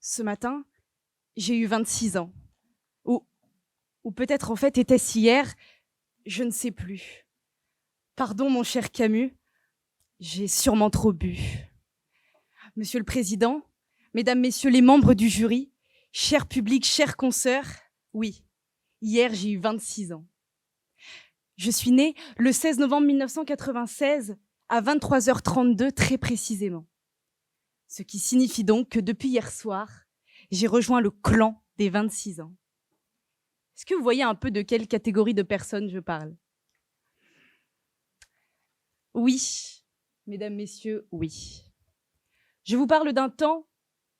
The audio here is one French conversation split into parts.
Ce matin, j'ai eu 26 ans. Ou peut-être en fait était-ce hier, je ne sais plus. Pardon mon cher Camus, j'ai sûrement trop bu. Monsieur le Président, Mesdames, Messieurs les membres du jury, cher public, chers consoeurs, oui, hier j'ai eu 26 ans. Je suis née le 16 novembre 1996 à 23h32 très précisément. Ce qui signifie donc que depuis hier soir, j'ai rejoint le clan des 26 ans. Est-ce que vous voyez un peu de quelle catégorie de personnes je parle? Oui, mesdames, messieurs, oui. Je vous parle d'un temps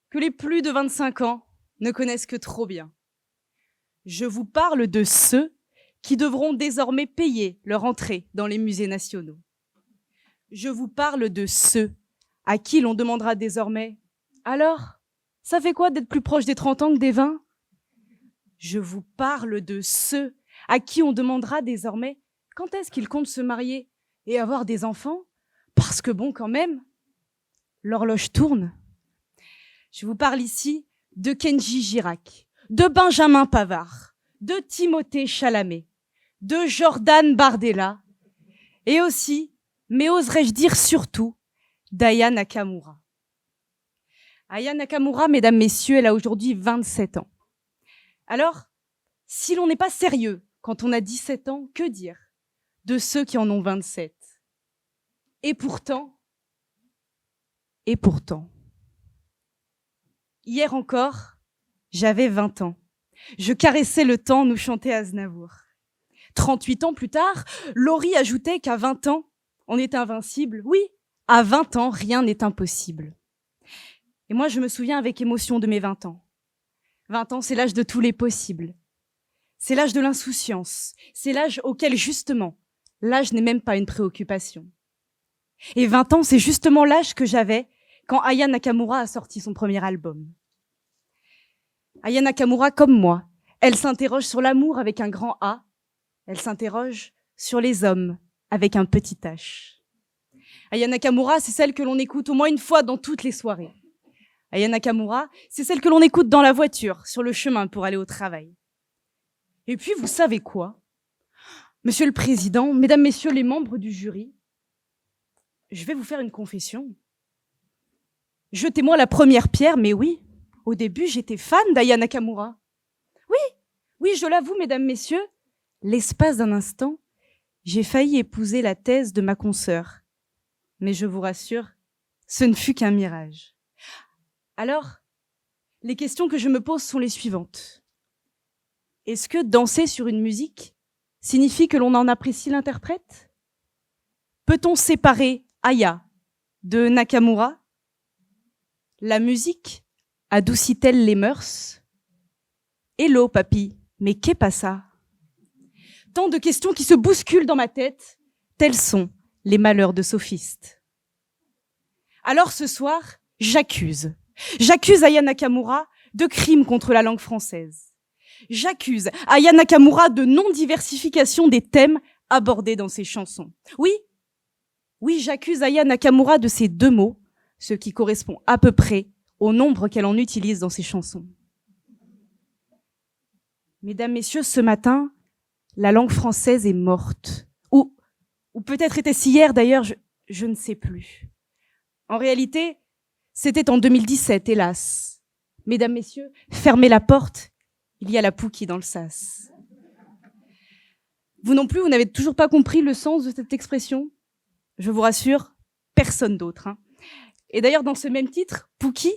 que les plus de 25 ans ne connaissent que trop bien. Je vous parle de ceux qui devront désormais payer leur entrée dans les musées nationaux. Je vous parle de ceux à qui l'on demandera désormais « Alors, ça fait quoi d'être plus proche des 30 ans que des 20 ?» Je vous parle de ceux à qui on demandera désormais quand est-ce qu'ils comptent se marier et avoir des enfants, parce que bon, quand même, l'horloge tourne. Je vous parle ici de Kenji Girac, de Benjamin Pavard, de Timothée Chalamet, de Jordan Bardella, et aussi, mais oserais-je dire surtout, d'Aya Nakamura. Aya Nakamura, mesdames, messieurs, elle a aujourd'hui 27 ans. Alors, si l'on n'est pas sérieux quand on a 17 ans, que dire de ceux qui en ont 27? Et pourtant, hier encore, j'avais 20 ans. Je caressais le temps, nous chantait Aznavour. 38 ans plus tard, Laurie ajoutait qu'à 20 ans, on est invincible. Oui, à 20 ans, rien n'est impossible. Et moi, je me souviens avec émotion de mes 20 ans. 20 ans, c'est l'âge de tous les possibles. C'est l'âge de l'insouciance. C'est l'âge auquel, justement, l'âge n'est même pas une préoccupation. Et 20 ans, c'est justement l'âge que j'avais quand Aya Nakamura a sorti son premier album. Aya Nakamura, comme moi, elle s'interroge sur l'amour avec un grand A. Elle s'interroge sur les hommes avec un petit H. Aya Nakamura, c'est celle que l'on écoute au moins une fois dans toutes les soirées. Aya Nakamura, c'est celle que l'on écoute dans la voiture, sur le chemin pour aller au travail. Et puis, vous savez quoi? Monsieur le Président, Mesdames, Messieurs les membres du jury, je vais vous faire une confession. Jetez-moi la première pierre, mais oui, au début, j'étais fan d'Aya Nakamura. Oui, je l'avoue, Mesdames, Messieurs, l'espace d'un instant, j'ai failli épouser la thèse de ma consoeur. Mais je vous rassure, ce ne fut qu'un mirage. Alors, les questions que je me pose sont les suivantes. Est-ce que danser sur une musique signifie que l'on en apprécie l'interprète? Peut-on séparer Aya de Nakamura? La musique adoucit-elle les mœurs? Hello, papy, mais qu'est pas ça? Tant de questions qui se bousculent dans ma tête, tels sont les malheurs de sophiste. Alors ce soir, j'accuse Aya Nakamura de crimes contre la langue française. J'accuse Aya Nakamura de non-diversification des thèmes abordés dans ses chansons. Oui, j'accuse Aya Nakamura de ces deux mots, ce qui correspond à peu près au nombre qu'elle en utilise dans ses chansons. Mesdames, Messieurs, ce matin, la langue française est morte. Ou peut-être était-ce hier, d'ailleurs, je ne sais plus. En réalité, c'était en 2017, hélas. Mesdames, Messieurs, fermez la porte, il y a la Pouki dans le sas. Vous non plus, vous n'avez toujours pas compris le sens de cette expression? Je vous rassure, personne d'autre. Et d'ailleurs, dans ce même titre, Pouki,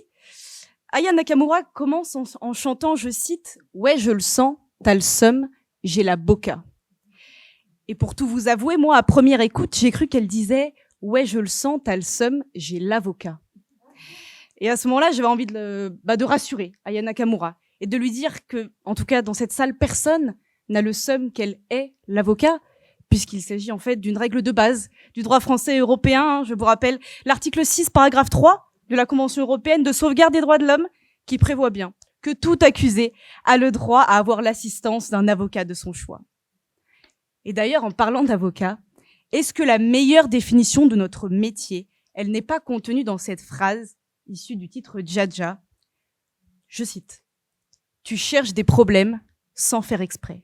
Aya Nakamura commence en chantant, je cite, « Ouais, je le sens, t'as le seum, j'ai la boca ». Et pour tout vous avouer, moi, à première écoute, j'ai cru qu'elle disait « Ouais, je le sens, t'as le seum, j'ai l'avocat ». Et à ce moment-là, j'avais envie de rassurer Aya Nakamura et de lui dire que, en tout cas, dans cette salle, personne n'a le seum qu'elle est l'avocat, puisqu'il s'agit en fait d'une règle de base du droit français et européen. Je vous rappelle l'article 6, paragraphe 3 de la Convention européenne de sauvegarde des droits de l'homme, qui prévoit bien que tout accusé a le droit à avoir l'assistance d'un avocat de son choix. Et d'ailleurs, en parlant d'avocat, est-ce que la meilleure définition de notre métier, elle n'est pas contenue dans cette phrase issue du titre Dja Dja? Je cite, « Tu cherches des problèmes sans faire exprès ».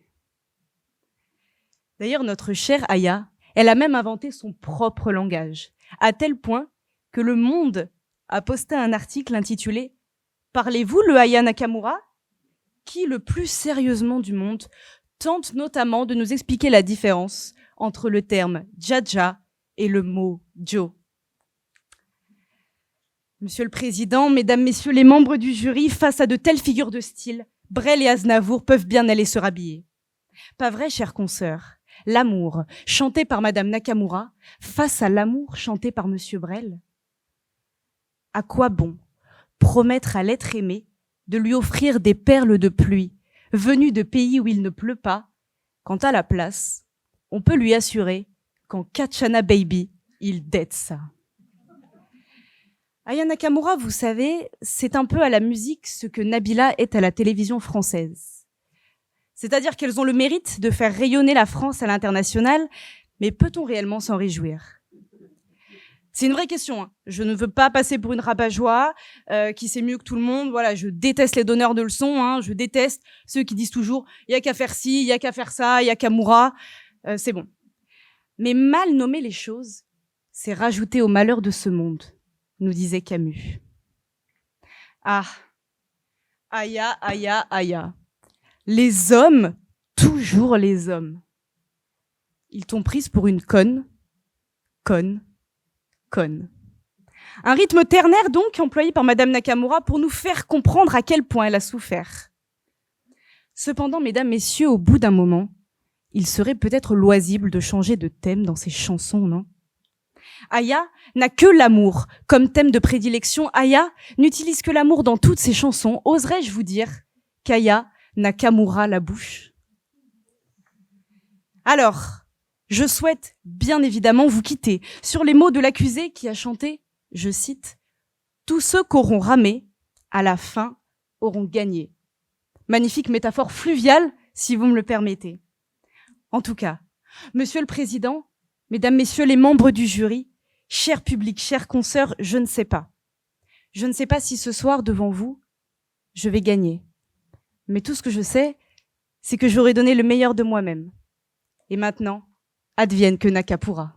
D'ailleurs, notre chère Aya, elle a même inventé son propre langage, à tel point que Le Monde a posté un article intitulé « Parlez-vous le Aya Nakamura ?» qui, le plus sérieusement du monde, tente notamment de nous expliquer la différence entre le terme « Jaja » et le mot « Joe ». Monsieur le Président, Mesdames, Messieurs les membres du jury, face à de telles figures de style, Brel et Aznavour peuvent bien aller se rhabiller. Pas vrai, chère consoeur? L'amour, chanté par Madame Nakamura, face à l'amour chanté par Monsieur Brel? À quoi bon promettre à l'être aimé de lui offrir des perles de pluie venues de pays où il ne pleut pas, quand à la place, on peut lui assurer qu'en Katchana Baby, il dette ça. Aya Nakamura, vous savez, c'est un peu à la musique ce que Nabila est à la télévision française. C'est-à-dire qu'elles ont le mérite de faire rayonner la France à l'international, mais peut-on réellement s'en réjouir? C'est une vraie question, hein. Je ne veux pas passer pour une rabat-joie qui sait mieux que tout le monde. Voilà, je déteste les donneurs de leçons, hein. Je déteste ceux qui disent toujours « il y a qu'à faire ci, il y a qu'à faire ça, il y a qu'à Moura ». C'est bon. Mais mal nommer les choses, c'est rajouter au malheur de ce monde, nous disait Camus. Ah, Aya, Aya, Aya. Les hommes, toujours les hommes. Ils t'ont prise pour une conne. Un rythme ternaire donc employé par Madame Nakamura pour nous faire comprendre à quel point elle a souffert. Cependant, mesdames, messieurs, au bout d'un moment, il serait peut-être loisible de changer de thème dans ses chansons, non? Aya n'a que l'amour comme thème de prédilection. Aya n'utilise que l'amour dans toutes ses chansons. Oserais-je vous dire qu'Aya Nakamura la bouche? Alors, je souhaite bien évidemment vous quitter sur les mots de l'accusé qui a chanté, je cite, « Tous ceux qu'auront ramé, à la fin, auront gagné ». Magnifique métaphore fluviale, si vous me le permettez. En tout cas, Monsieur le Président, Mesdames, Messieurs les membres du jury, cher public, chers consoeurs, je ne sais pas. Je ne sais pas si ce soir, devant vous, je vais gagner. Mais tout ce que je sais, c'est que j'aurai donné le meilleur de moi-même. Et maintenant, advienne que Nakapura.